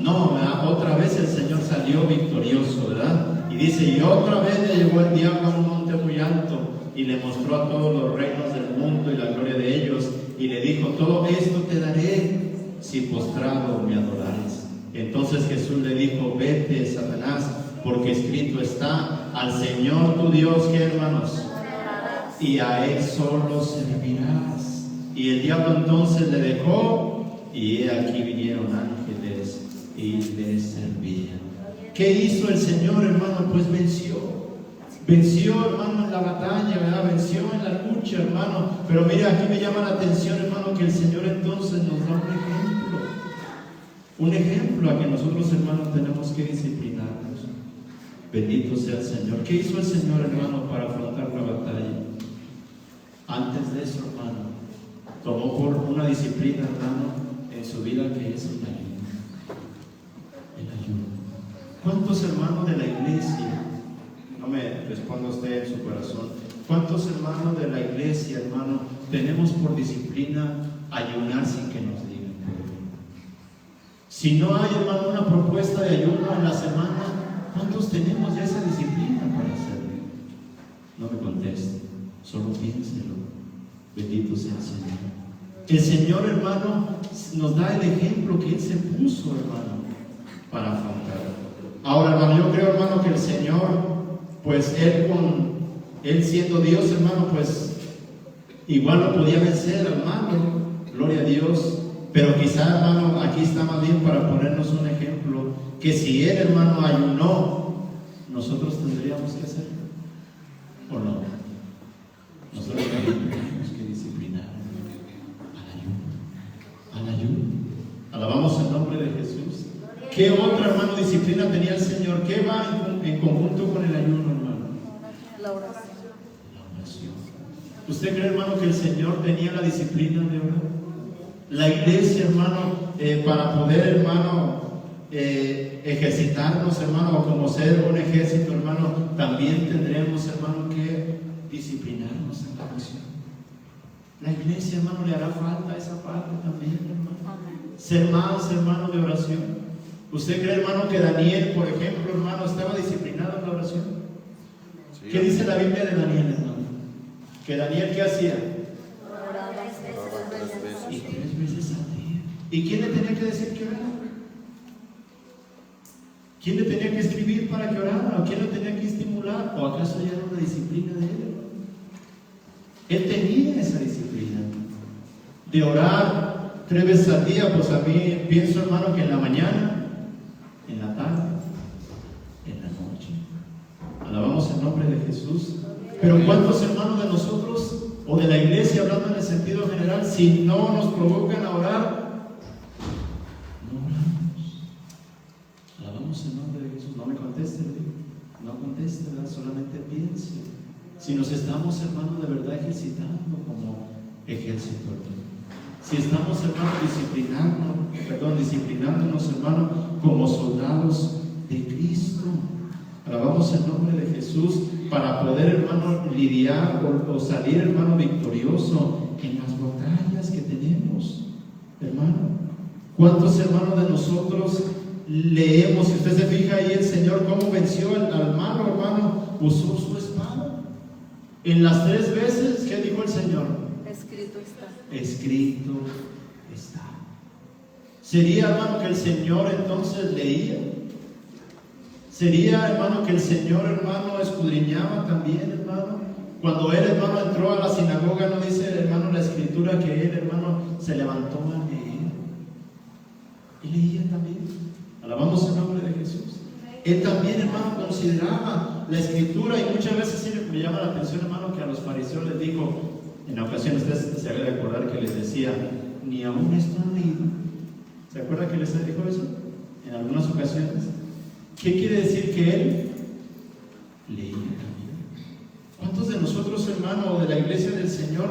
Speaker 1: No, ¿verdad? Otra vez el Señor salió victorioso, ¿verdad? Y dice, y otra vez le llevó el diablo a un monte muy alto y le mostró a todos los reinos del mundo y la gloria de ellos, y le dijo, todo esto te daré si postrado me adorares. Entonces Jesús le dijo, vete, Satanás, porque escrito está, al Señor tu Dios, ¿qué, hermanos? Y a Él solo servirás. Y el diablo entonces le dejó, y he aquí vinieron ángeles y le servían. ¿Qué hizo el Señor, hermano? Pues venció. Venció, hermano, en la batalla, ¿verdad? Venció en la lucha, hermano. Pero mira, aquí me llama la atención, hermano, que el Señor entonces nos da un ejemplo. Un ejemplo a que nosotros, hermanos, tenemos que disciplinarnos. Bendito sea el Señor. ¿Qué hizo el Señor, hermano, para afrontar la batalla? Antes de eso, hermano, tomó por una disciplina, hermano, en su vida, que es el ayuno. El ayuno. ¿Cuántos hermanos de la iglesia? No me responda usted en su corazón. ¿Cuántos hermanos de la iglesia, hermano, tenemos por disciplina ayunar sin que nos digan? Si no hay, hermano, una propuesta de ayuno en la semana, ¿cuántos tenemos ya esa disciplina para hacerlo? No me conteste, solo piénselo. Bendito sea el Señor. El Señor, hermano, nos da el ejemplo que Él se puso, hermano, para afrontarlo. Ahora, hermano, yo creo, hermano, que el Señor, pues Él siendo Dios, hermano, pues igual lo podía vencer al malo, gloria a Dios. Pero quizá, hermano, aquí está más bien para ponernos un ejemplo, que si Él, hermano, ayunó, nosotros tendríamos que hacerlo, ¿o no? Nosotros tenemos que disciplinar al ayuno. Alabamos el nombre de Jesús. ¿Qué otra, hermano, disciplina tenía el Señor? ¿Qué va en conjunto con el ayuno, hermano?
Speaker 2: La oración.
Speaker 1: La oración. ¿Usted cree, hermano, que el Señor tenía la disciplina de orar? La iglesia, hermano, para poder, hermano, ejercitarnos, hermano, o como ser un ejército, hermano, también tendremos, hermano, que disciplinarnos en la oración. La iglesia, hermano, le hará falta esa parte también, hermano. Ser más, hermano, de oración. ¿Usted cree, hermano, que Daniel, por ejemplo, hermano, estaba disciplinado en la oración? Sí. ¿Qué dice la Biblia de Daniel, hermano? Que Daniel, ¿qué hacía? Y 3 veces al día. ¿Y quién le tenía que decir que orara? ¿Quién le tenía que escribir para que orara? ¿O quién le tenía que estimular? ¿O acaso ya era una disciplina de él? Él tenía esa disciplina de orar 3 veces al día. Pues a mí pienso, hermano, que en la mañana, en la tarde, en la noche. Alabamos el nombre de Jesús. Pero ¿cuántos hermanos de nosotros o de la iglesia, hablando en el sentido general, si no nos provocan a orar, no oramos? Alabamos el nombre de Jesús. No me conteste, no conteste, ¿verdad? Solamente piense. Si nos estamos, hermanos, de verdad ejercitando como ejército, si estamos, hermanos, disciplinándonos, hermanos, como soldados de Cristo. Alabamos el nombre de Jesús para poder, hermano, lidiar o salir, hermano, victorioso en las batallas que tenemos, hermano. ¿Cuántos hermanos de nosotros leemos? Si usted se fija ahí, el Señor cómo venció al malo, hermano, usó su espada. En las 3 veces, ¿qué dijo el Señor?
Speaker 2: Escrito está.
Speaker 1: Escrito está. ¿Sería, hermano, que el Señor entonces leía? ¿Sería, hermano, que el Señor, hermano, escudriñaba también, hermano? Cuando él, hermano, entró a la sinagoga, no dice, hermano, la escritura que él, hermano, se levantó a leer. Y leía también. Alabamos el nombre de Jesús. Él también, hermano, consideraba la escritura, y muchas veces sí me llama la atención, hermano, que a los fariseos les dijo, en ocasiones ustedes se debe recordar que les decía, ni aún esto han leído. ¿Se acuerda que les dijo eso? En algunas ocasiones. ¿Qué quiere decir? Que él leía también. ¿Cuántos de nosotros, hermano, o de la iglesia del Señor,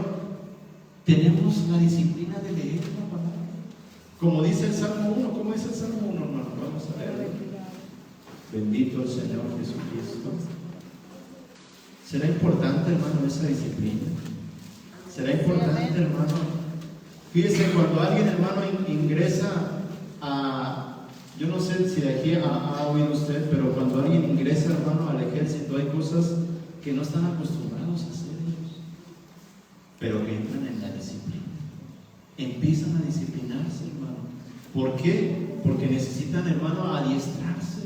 Speaker 1: tenemos la disciplina de leer la palabra? Como dice el Salmo 1, ¿cómo dice el Salmo 1, hermano? Vamos a leerlo. Bendito el Señor Jesucristo. ¿Será importante, hermano, esa disciplina? ¿Será importante, hermano? Fíjese, cuando alguien, hermano, ingresa a Yo no sé si de aquí ha oído usted, pero cuando alguien ingresa, hermano, al ejército, hay cosas que no están acostumbrados a hacer ellos, pero que entran en la disciplina. Empiezan a disciplinarse, hermano. ¿Por qué? Porque necesitan, hermano, adiestrarse.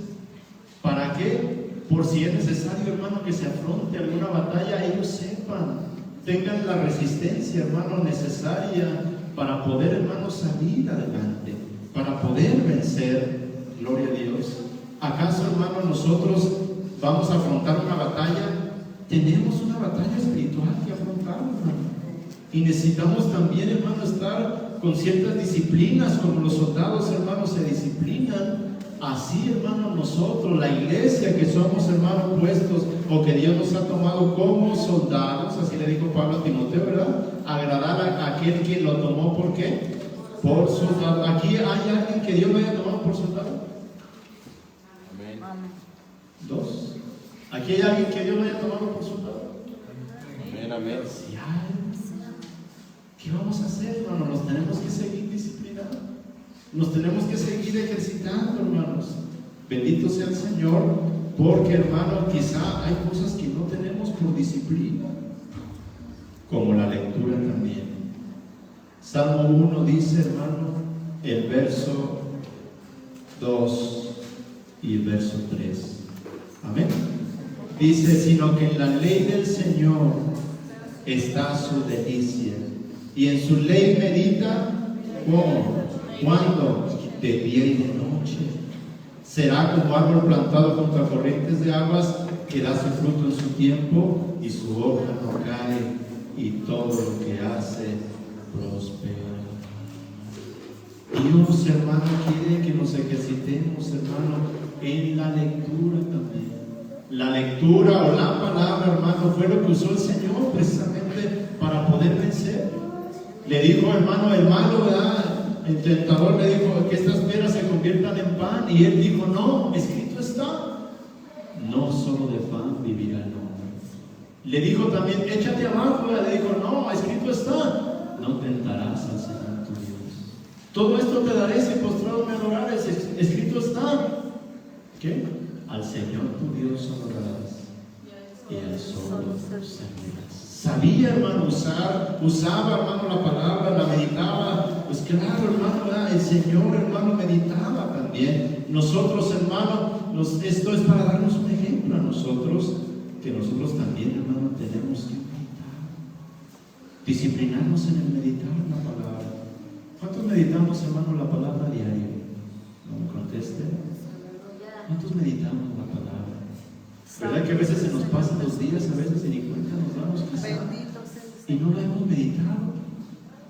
Speaker 1: ¿Para qué? Por si es necesario, hermano, que se afronte alguna batalla, ellos sepan, tengan la resistencia, hermano, necesaria para poder, hermano, salir adelante, para poder vencer. Gloria a Dios. ¿Acaso, hermano, nosotros vamos a afrontar una batalla? Tenemos una batalla espiritual que afrontar, hermano. Y necesitamos también, hermano, estar con ciertas disciplinas, como los soldados, hermano, se disciplinan. Así, hermano, nosotros, la iglesia que somos, hermano, puestos, o que Dios nos ha tomado como soldados, así le dijo Pablo a Timoteo, ¿verdad? Agradar a aquel que lo tomó, ¿por qué? Por soldado. ¿Aquí hay alguien que Dios lo haya tomado por soldado?
Speaker 3: Amén.
Speaker 1: Dos. ¿Aquí hay alguien que Dios lo haya tomado por soldado?
Speaker 3: Amén, amén.
Speaker 1: Sí hay. ¿Qué vamos a hacer, hermano? Nos tenemos que seguir disciplinando. Nos tenemos que seguir ejercitando, hermanos. Bendito sea el Señor, porque, hermano, quizá hay cosas que no tenemos por disciplina, como la lectura también. Salmo 1 dice, hermano, el verso 2 y el verso 3. Amén. Dice, sino que en la ley del Señor está su delicia, y en su ley medita, ¿cómo? ¿Cuándo? De día y de noche. Será como árbol plantado junto a corrientes de aguas, que da su fruto en su tiempo, y su hoja no cae, y todo lo que hace prospera. Dios, hermano, quiere que nos ejercitemos, hermano, en la lectura también. La lectura o la palabra, hermano, fue lo que usó el Señor precisamente para poder vencer. Le dijo, hermano, el malo, ¿verdad? El tentador le dijo que estas peras se conviertan en pan, y él dijo, no, escrito está, no solo de pan vivirá el hombre. Le dijo también, échate abajo, le dijo, no, escrito está, no tentarás al Señor tu Dios. Todo esto te daré si postrado me adorares, escrito está. ¿Qué? Al Señor tu Dios adorarás, y al solo servirás. Sabía, hermano, usaba, hermano, la palabra, la meditaba. Pues claro, hermano, ¿verdad? El Señor, hermano, meditaba también. Nosotros, hermano, esto es para darnos un ejemplo a nosotros, que nosotros también, hermano, tenemos que meditar. Disciplinarnos en el meditar la palabra. ¿Cuántos meditamos, hermano, la palabra diario? No me conteste. ¿Cuántos meditamos la palabra? ¿Verdad que a veces se nos pasan los días, a veces y ni cuenta nos damos quizá, y no la hemos meditado?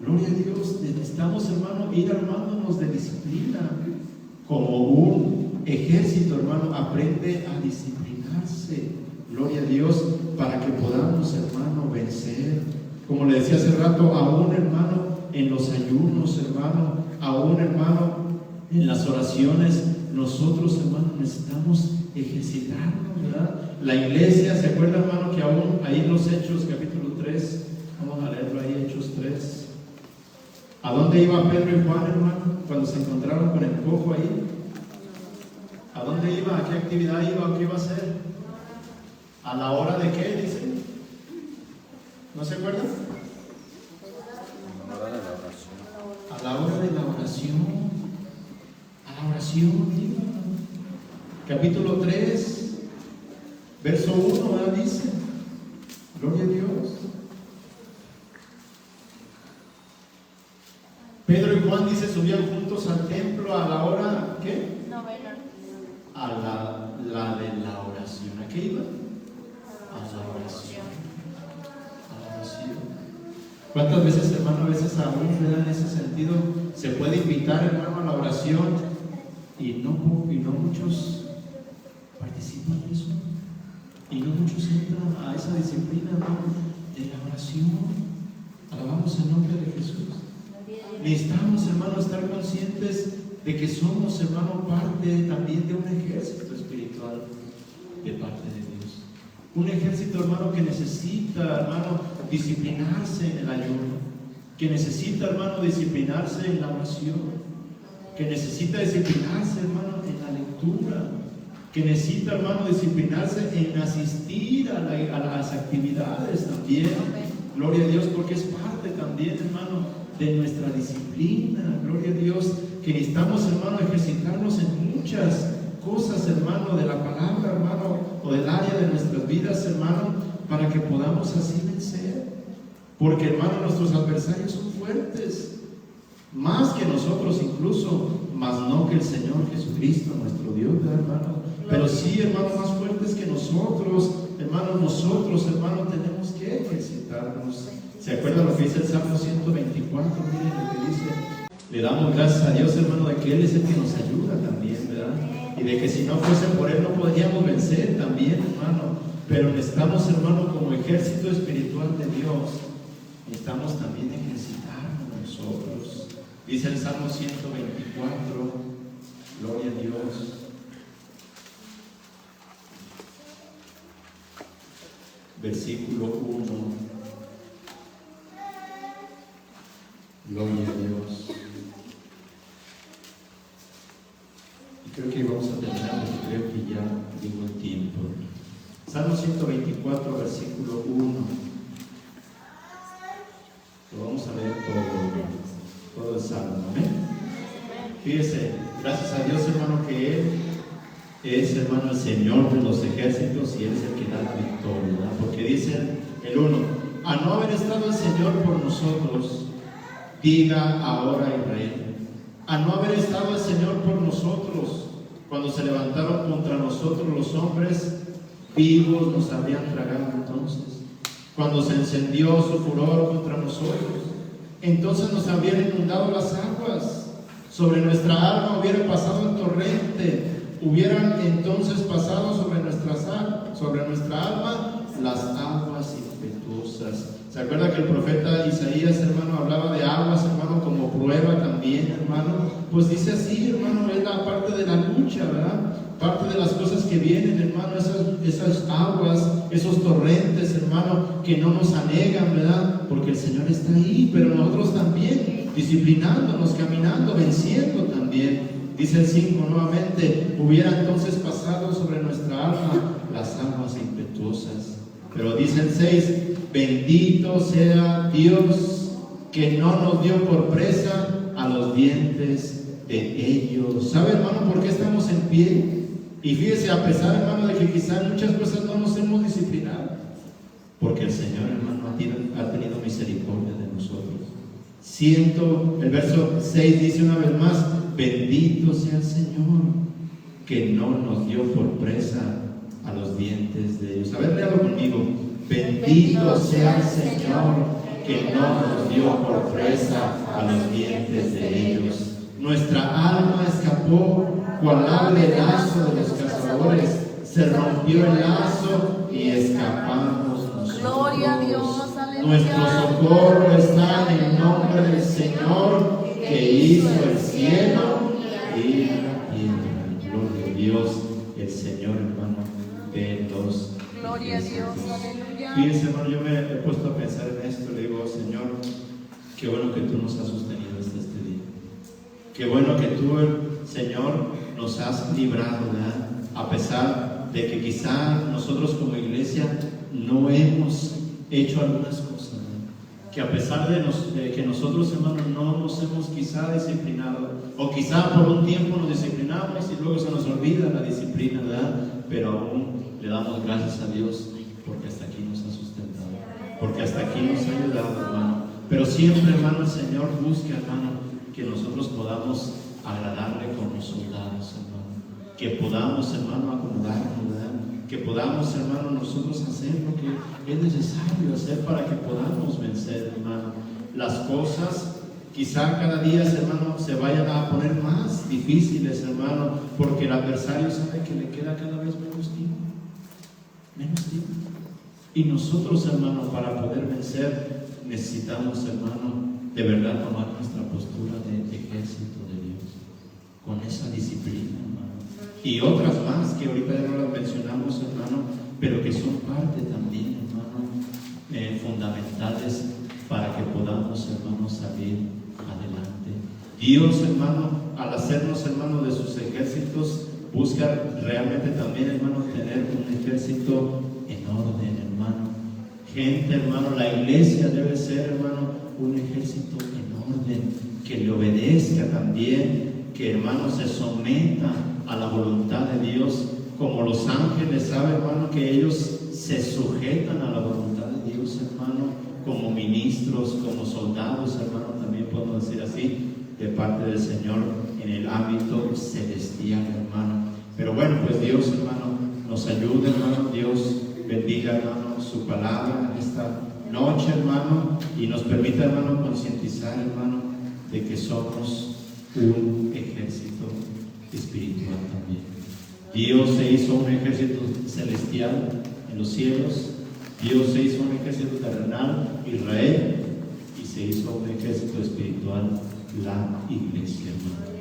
Speaker 1: Gloria a Dios. Necesitamos, hermano, ir armándonos de disciplina. Como un ejército, hermano, aprende a disciplinarse. Gloria a Dios, para que podamos, hermano, vencer. Como le decía hace rato, aún, hermano, en los ayunos, hermano, aún, hermano, en las oraciones, nosotros, hermano, necesitamos ejercitarnos, ¿verdad? La iglesia, ¿se acuerda, hermano, que aún ahí en los Hechos, capítulo 3, vamos a leerlo ahí, Hechos 3. ¿A dónde iba Pedro y Juan, hermano, cuando se encontraron con el cojo ahí? ¿A dónde iba? ¿A qué actividad iba? ¿Qué iba a hacer? ¿A la hora de qué, dice? ¿No se acuerdan? A la hora de la oración. A la oración, iba. Capítulo 3, verso 1, ¿verdad? Dice, gloria a Dios. Pedro y Juan, dice, subían juntos al templo a la hora, ¿qué?
Speaker 2: Novena.
Speaker 1: A la de la oración. ¿A qué iba? A la oración. A la oración. ¿Cuántas veces, hermano, a veces aún, ¿verdad? En ese sentido, se puede invitar, hermano, a la oración y no muchos participan de eso, y no muchos entran a esa disciplina, hermano, de la oración. Alabamos el nombre de Jesús. Necesitamos, hermano, estar conscientes de que somos, hermano, parte también de un ejército espiritual de parte de Dios. Un ejército, hermano, que necesita, hermano, disciplinarse en el ayuno, que necesita, hermano, disciplinarse en la oración, que necesita disciplinarse, hermano, en la lectura, que necesita, hermano, disciplinarse en asistir a las actividades también. Gloria a Dios, porque es parte también, hermano, de nuestra disciplina. Gloria a Dios, que necesitamos, hermano, ejercitarnos en muchas cosas, hermano, de la palabra, hermano, o del área de nuestras vidas, hermano, para que podamos así vencer. Porque, hermano, nuestros adversarios son fuertes, más que nosotros incluso, más no que el Señor Jesucristo, nuestro Dios, hermano. Pero sí, hermano, más fuertes que nosotros, hermano, hermano, tenemos que ejercitarnos. ¿Se acuerdan lo que dice el Salmo 124? Miren lo que dice. Le damos gracias a Dios, hermano, de que Él es el que nos ayuda también, ¿verdad? Y de que si no fuese por Él no podríamos vencer también, hermano. Pero necesitamos, hermano, como ejército espiritual de Dios, necesitamos también ejercitarnos nosotros. Dice el Salmo 124, gloria a Dios. Versículo 1. Gloria a Dios. Y creo que vamos a terminar, porque creo que ya llegó el tiempo. Salmo 124, versículo 1. Lo vamos a leer todo el Salmo. ¿Amén? Fíjese, gracias a Dios, hermano, que Él es, hermano, el Señor de los ejércitos y Él es el que da la victoria, ¿verdad? Porque dice el 1, a no haber estado el Señor por nosotros, diga ahora Israel, a no haber estado el Señor por nosotros, cuando se levantaron contra nosotros los hombres, vivos nos habrían tragado entonces. Cuando se encendió su furor contra nosotros, entonces nos habrían inundado las aguas, sobre nuestra alma hubiera pasado el torrente, hubieran entonces pasado sobre nuestra alma las aguas impetuosas. ¿Se acuerda que el profeta Isaías, hermano, hablaba de aguas, hermano, como prueba también, hermano? Pues dice así, hermano, es la parte de la lucha, ¿verdad? Parte de las cosas que vienen, hermano, esas aguas, esos torrentes, hermano, que no nos anegan, ¿verdad? Porque el Señor está ahí, pero nosotros también, disciplinándonos, caminando, venciendo también. Dice el 5 nuevamente, hubiera entonces pasado sobre nuestra alma las aguas impetuosas. Pero dice el 6, bendito sea Dios que no nos dio por presa a los dientes de ellos. ¿Sabe, hermano, por qué estamos en pie? Y fíjese, a pesar, hermano, de que quizás muchas cosas no nos hemos disciplinado, porque el Señor, hermano, ha tenido misericordia de nosotros. El verso 6 dice una vez más, bendito sea el Señor que no nos dio por presa a los dientes de ellos. A ver, léalo conmigo. Bendito sea el Señor que no nos dio por presa a los dientes de ellos. Nuestra alma escapó cual ave lazo de los cazadores. Se rompió el lazo y escapamos nosotros.
Speaker 2: Gloria a Dios, aleluya.
Speaker 1: Nuestro socorro está en el nombre del Señor que hizo el cielo y la tierra. Gloria a Dios, el Señor, hermano, de los.
Speaker 2: Gloria a Dios, aleluya.
Speaker 1: Fíjense, hermano, yo me he puesto a pensar en esto. Le digo, Señor, qué bueno que tú nos has sostenido hasta este día. Qué bueno que tú, Señor, nos has librado, ¿verdad? A pesar de que quizá nosotros como iglesia no hemos hecho algunas cosas, ¿verdad? Que a pesar de que nosotros, hermanos, no nos hemos quizá disciplinado, o quizá por un tiempo nos disciplinamos y luego se nos olvida la disciplina, ¿verdad? Pero aún le damos gracias a Dios porque hasta aquí nos ha sustentado, porque hasta aquí nos ha ayudado, hermano. Pero siempre, hermano, el Señor busca, hermano, que nosotros podamos agradarle con los soldados, hermano. Que podamos, hermano, acomodarnos, ¿verdad? Que podamos, hermano, nosotros hacer lo que es necesario hacer para que podamos vencer, hermano. Las cosas quizá cada día, hermano, se vayan a poner más difíciles, hermano, porque el adversario sabe que le queda cada vez menos tiempo. Menos tiempo. Y nosotros, hermano, para poder vencer, necesitamos, hermano, de verdad tomar nuestra postura de ejército de Dios, con esa disciplina, hermano. Y otras más que ahorita ya no las mencionamos, hermano, pero que son parte también, hermano, fundamentales para que podamos, hermano, salir adelante. Dios, hermano, al hacernos, hermano, de sus ejércitos, busca realmente también, hermano, tener un ejército en orden, hermano. Gente, hermano, la iglesia debe ser, hermano, un ejército en orden, que le obedezca también, que, hermano, se someta a la voluntad de Dios, como los ángeles, ¿sabe, hermano? Que ellos se sujetan a la voluntad de Dios, hermano, como ministros, como soldados, hermano, también podemos decir así, de parte del Señor en el ámbito celestial, hermano. Pero bueno, pues Dios, hermano, nos ayude, hermano. Dios bendiga, hermano, su palabra en esta noche, hermano, y nos permita, hermano, concientizar, hermano, de que somos un ejército espiritual también. Dios se hizo un ejército celestial en los cielos, Dios se hizo un ejército terrenal, Israel, y se hizo un ejército espiritual, la iglesia, hermano.